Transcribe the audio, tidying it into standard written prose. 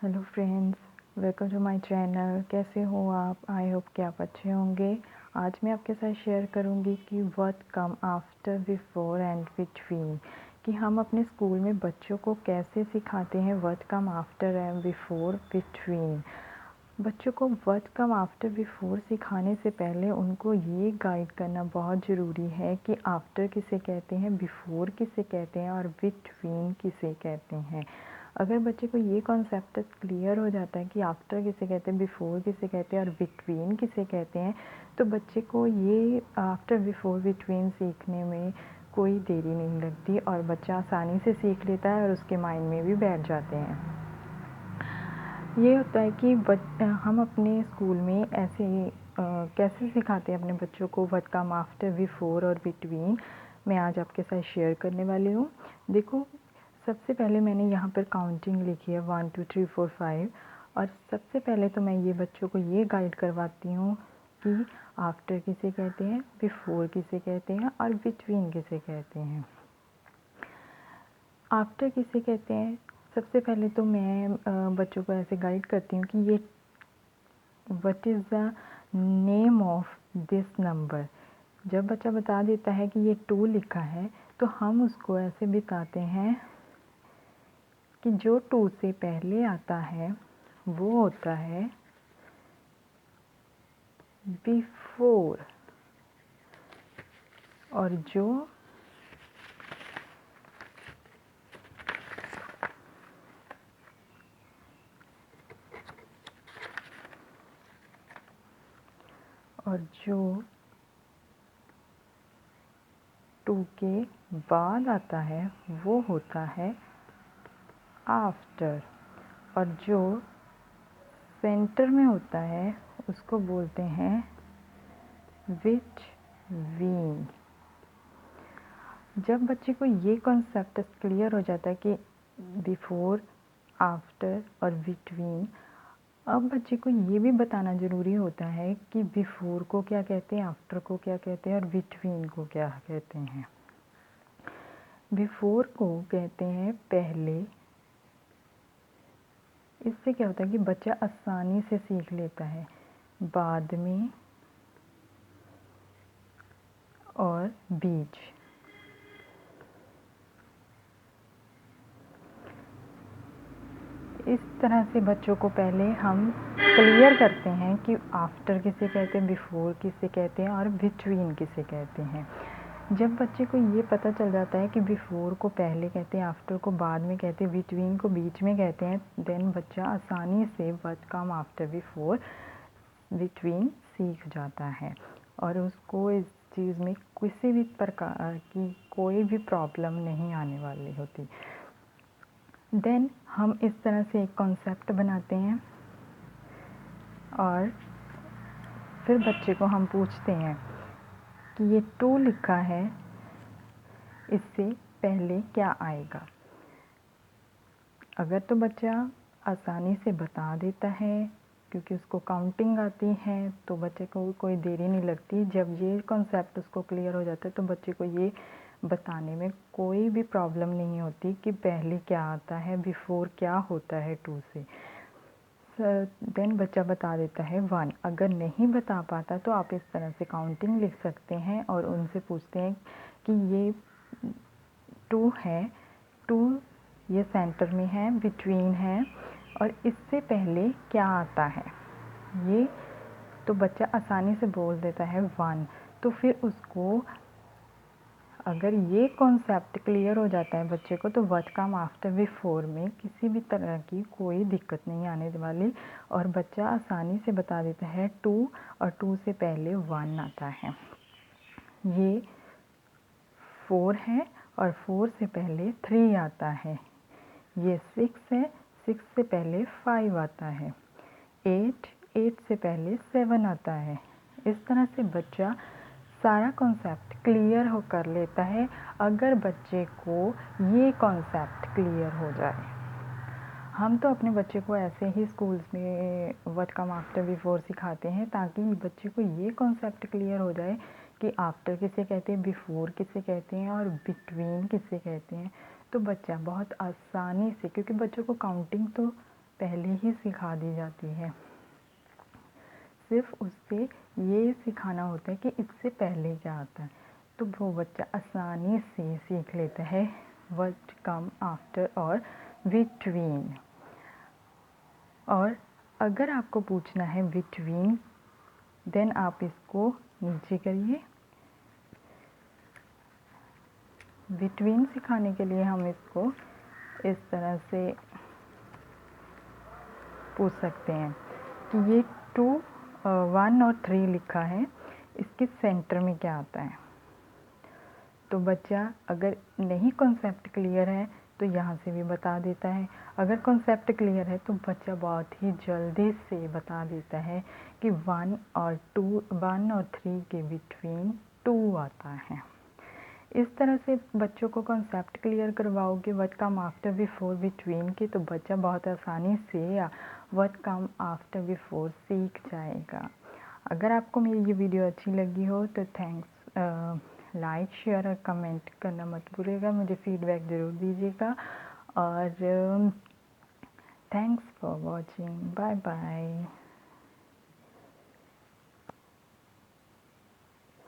Hello friends, welcome to my channel. कैसे हो आप? आई होप कि आप अच्छे होंगे। आज मैं आपके साथ शेयर करूंगी कि what come after, before and between, कि हम अपने स्कूल में बच्चों को कैसे सिखाते हैं what come after and before between. बच्चों को व्हाट कम आफ्टर बिफोर सिखाने से पहले उनको ये गाइड करना बहुत ज़रूरी है कि आफ्टर किसे कहते हैं, बिफोर किसे कहते हैं और बिटवीन किसे कहते हैं। अगर बच्चे को ये कॉन्सेप्ट क्लियर हो जाता है कि आफ्टर किसे कहते हैं, बिफोर किसे कहते हैं और बिटवीन किसे कहते हैं, तो बच्चे को ये आफ्टर बिफोर बिटवीन सीखने में कोई देरी नहीं लगती और बच्चा आसानी से सीख लेता है और उसके माइंड में भी बैठ जाते हैं। ये होता है कि हम अपने स्कूल में ऐसे कैसे सिखाते हैं अपने बच्चों को व्हाट कम आफ्टर, बिफोर और बिटवीन, मैं आज आपके साथ शेयर करने वाली हूँ। देखो, सबसे पहले मैंने यहाँ पर काउंटिंग लिखी है 1 2 3 4 5 और सबसे पहले तो मैं ये बच्चों को ये गाइड करवाती हूँ कि आफ्टर किसे कहते हैं, बिफोर किसे कहते हैं और बिटवीन किसे कहते हैं। आफ्टर किसे कहते हैं, सबसे पहले तो मैं बच्चों को ऐसे गाइड करती हूँ कि ये what is the name of this number. जब बच्चा बता देता है कि ये 2 लिखा है तो हम उसको ऐसे बताते हैं कि जो 2 से पहले आता है वो होता है बिफोर, और जो और जो 2 के बाद आता है वो होता है आफ्टर, और जो सेंटर में होता है उसको बोलते हैं बिटवीन। जब बच्चे को ये कॉन्सेप्ट क्लियर हो जाता है कि बिफोर, आफ्टर और बिटवीन, अब बच्चे को ये भी बताना ज़रूरी होता है कि बिफोर को क्या कहते हैं, आफ्टर को क्या कहते हैं और बिटवीन को क्या कहते हैं। बिफोर को कहते हैं पहले। इससे क्या होता है कि बच्चा आसानी से सीख लेता है। बाद में और बीच। इस तरह से बच्चों को पहले हम क्लियर करते हैं कि आफ्टर किसे कहते हैं, बिफोर किसे कहते हैं और बिटवीन किसे कहते हैं। जब बच्चे को ये पता चल जाता है कि बिफोर को पहले कहते हैं, आफ्टर को बाद में कहते हैं, बिटवीन को बीच में कहते हैं, देन बच्चा आसानी से what come after, before, between सीख जाता है और उसको इस चीज़ में किसी भी प्रकार की कोई भी प्रॉब्लम नहीं आने वाली होती। देन हम इस तरह से एक कॉन्सेप्ट बनाते हैं और फिर बच्चे को हम पूछते हैं कि ये 2 लिखा है, इससे पहले क्या आएगा। अगर तो बच्चा आसानी से बता देता है क्योंकि उसको काउंटिंग आती है तो बच्चे को कोई देरी नहीं लगती। जब ये कॉन्सेप्ट उसको क्लियर हो जाता है तो बच्चे को ये बताने में कोई भी प्रॉब्लम नहीं होती कि पहले क्या आता है, बिफोर क्या होता है 2 से। देन बच्चा बता देता है 1। अगर नहीं बता पाता तो आप इस तरह से काउंटिंग लिख सकते हैं और उनसे पूछते हैं कि ये 2 है, 2 ये सेंटर में है, बिटवीन है और इससे पहले क्या आता है। ये तो बच्चा आसानी से बोल देता है 1। तो फिर उसको अगर ये कॉन्सेप्ट क्लियर हो जाता है बच्चे को तो व्हाट कम आफ्टर, बिफोर में किसी भी तरह की कोई दिक्कत नहीं आने वाली और बच्चा आसानी से बता देता है 2 और 2 से पहले 1 आता है। ये 4 है और 4 से पहले 3 आता है। ये 6 है, 6 से पहले 5 आता है। 8 से पहले 7 आता है। इस तरह से बच्चा सारा कॉन्सेप्ट क्लियर हो कर लेता है अगर बच्चे को ये कॉन्सेप्ट क्लियर हो जाए। हम तो अपने बच्चे को ऐसे ही स्कूल्स में व्हाट कम आफ्टर, बिफोर सिखाते हैं ताकि बच्चे को ये कॉन्सेप्ट क्लियर हो जाए कि आफ्टर किसे कहते हैं, बिफोर किसे कहते हैं और बिटवीन किसे कहते हैं। तो बच्चा बहुत आसानी से, क्योंकि बच्चों को काउंटिंग तो पहले ही सिखा दी जाती है। सिर्फ उससे ये सिखाना होता है कि इससे पहले क्या आता है, तो वो बच्चा आसानी से सीख लेता है व्हाट कम आफ्टर और बिटवीन। और अगर आपको पूछना है बिटवीन, देन आप इसको नीचे करिए। बिटवीन सिखाने के लिए हम इसको इस तरह से पूछ सकते हैं कि ये 2, 1 और 3 लिखा है, इसके सेंटर में क्या आता है। तो बच्चा अगर नहीं कॉन्सेप्ट क्लियर है तो यहाँ से भी बता देता है, अगर कॉन्सेप्ट क्लियर है तो बच्चा बहुत ही जल्दी से बता देता है कि 1 और 3 के बिटवीन 2 आता है। इस तरह से बच्चों को कॉन्सेप्ट क्लियर करवाओगे what come after before between के, तो बच्चा बहुत आसानी से व्हाट कम आफ्टर बिफोर सीख जाएगा। अगर आपको मेरी ये वीडियो अच्छी लगी हो तो थैंक्स, लाइक शेयर और कमेंट करना मत भूलिएगा, मुझे फीडबैक ज़रूर दीजिएगा। और thanks for watching, bye bye.